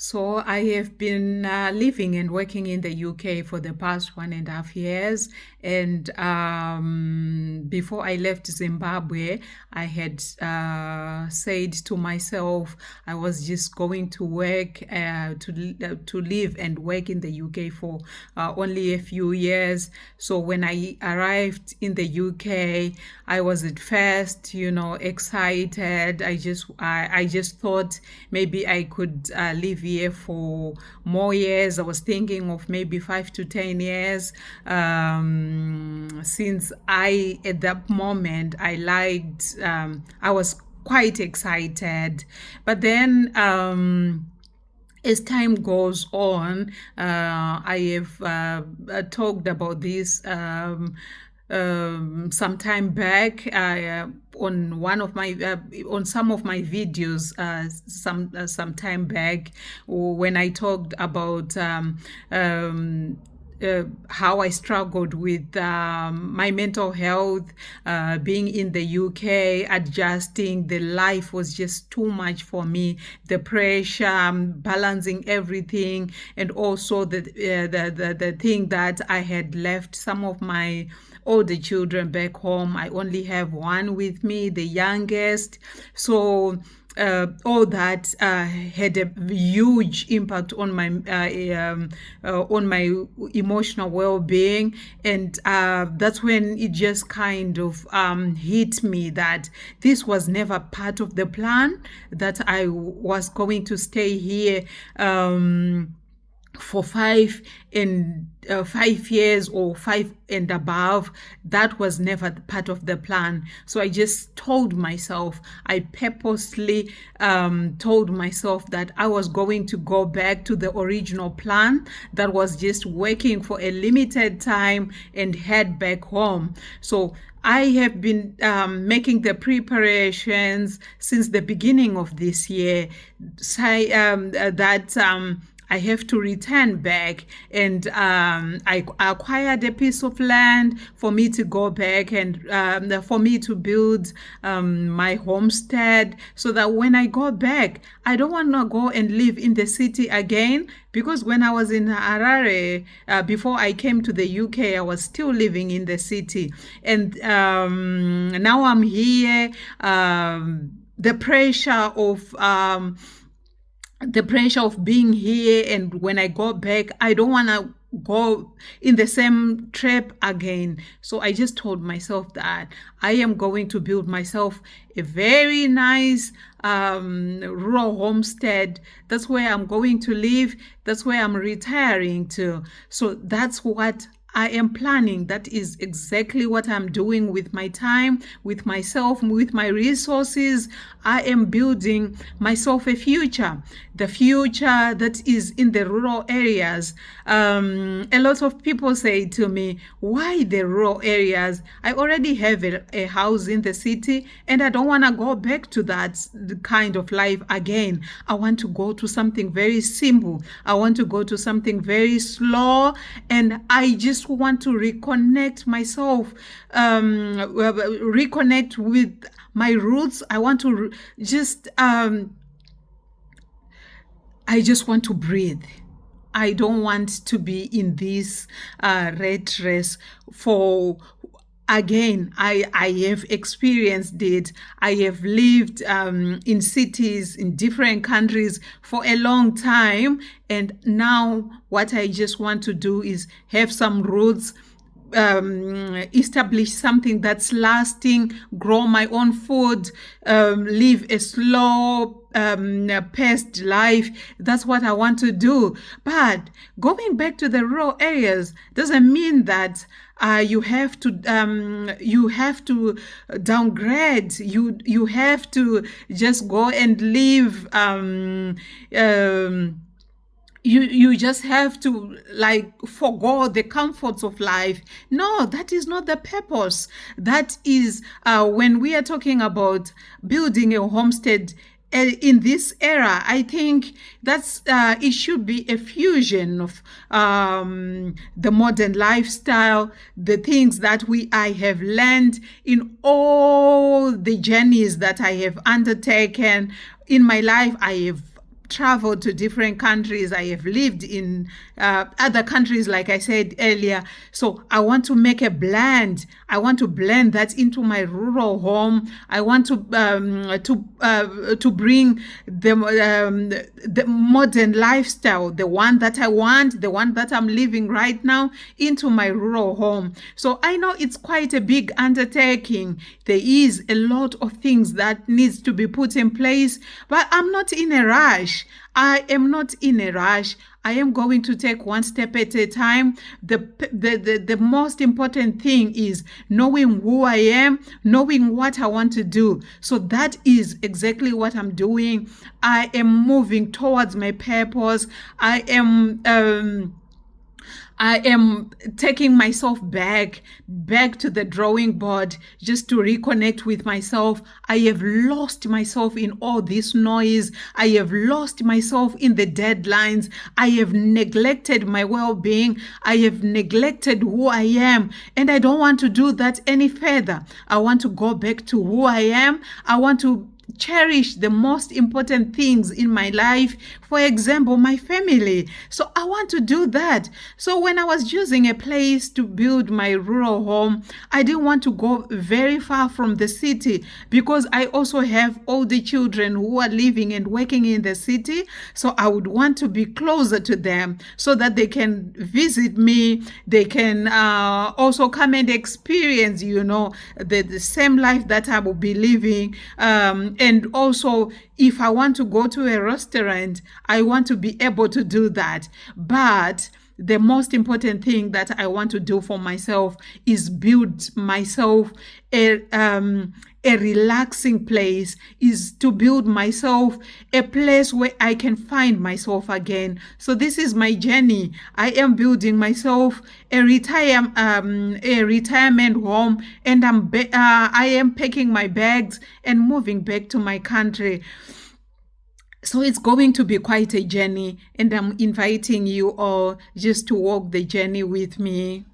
So I have been living and working in the UK for the past 1.5 years. And before I left Zimbabwe, I had said to myself I was just going to work to live and work in the UK for only a few years. So when I arrived in the UK, I was at first, excited. I just thought maybe I could live here for more years. I was thinking of maybe 5 to 10 years, since at that moment, I was quite excited. But then, as time goes on, I have talked about this some time back on one of my on some of my videos some time back, when I talked about how I struggled with my mental health, being in the UK, adjusting. The life was just too much for me. The pressure, balancing everything, and also the thing that I had left some of my older children back home. I only have one with me, the youngest. So all that had a huge impact on my emotional well-being, and that's when it just kind of hit me that this was never part of the plan, that I was going to stay here for 5 years or 5 and above. That was never part of the plan. So I just told myself, I purposely told myself that I was going to go back to the original plan that was just working for a limited time and head back home. So I have been making the preparations since the beginning of this year, I have to return back, and I acquired a piece of land for me to go back and for me to build my homestead, so that when I go back, I don't want to go and live in the city again, because when I was in Harare, before I came to the UK, I was still living in the city. And now I'm here. The pressure of being here, and when I go back, I don't want to go in the same trap again. So I just told myself that I am going to build myself a very nice rural homestead. That's where I'm going to live. That's where I'm retiring to. So that's what I am planning. That is exactly what I'm doing with my time, with myself, with my resources. I am building myself a future, the future that is in the rural areas. A lot of people say to me, why the rural areas? I already have a house in the city, and I don't want to go back to that kind of life again. I want to go to something very simple. I want to go to something very slow, and I just want to reconnect myself, reconnect with my roots. I want to I just want to breathe. I don't want to be in this rat race for. Again, I have experienced it. I have lived in cities, in different countries for a long time. And now what I just want to do is have some roots, establish something that's lasting, grow my own food, live a slow paced life. That's what I want to do. But going back to the rural areas doesn't mean that you have to downgrade. You have to just go and live. You just have to forgo the comforts of life. No, that is not the purpose. That is when we are talking about building a homestead in this era, I think that's it should be a fusion of the modern lifestyle, the things that I have learned in all the journeys that I have undertaken in my life. I have traveled to different countries. I have lived in other countries, like I said earlier. So I want to make a blend. I want to blend that into my rural home. I want to bring the modern lifestyle, the one that I want, the one that I'm living right now, into my rural home. So I know it's quite a big undertaking. There is a lot of things that needs to be put in place, but I'm not in a rush. I am not in a rush. I am going to take one step at a time. The most important thing is knowing who I am, knowing what I want to do. So that is exactly what I'm doing. I am moving towards my purpose. I am taking myself back to the drawing board just to reconnect with myself. I have lost myself in all this noise. I have lost myself in the deadlines. I have neglected my well-being. I have neglected who I am. And I don't want to do that any further. I want to go back to who I am. I want to cherish the most important things in my life, for example, my family. So I want to do that. So when I was choosing a place to build my rural home, I didn't want to go very far from the city, because I also have older children who are living and working in the city. So I would want to be closer to them so that they can visit me. They can also come and experience, the same life that I will be living. And also, if I want to go to a restaurant, I want to be able to do that. But the most important thing that I want to do for myself is build myself a relaxing place, is to build myself a place where I can find myself again. So this is my journey. I am building myself a retirement home, and I am packing my bags and moving back to my country. So it's going to be quite a journey, and I'm inviting you all just to walk the journey with me.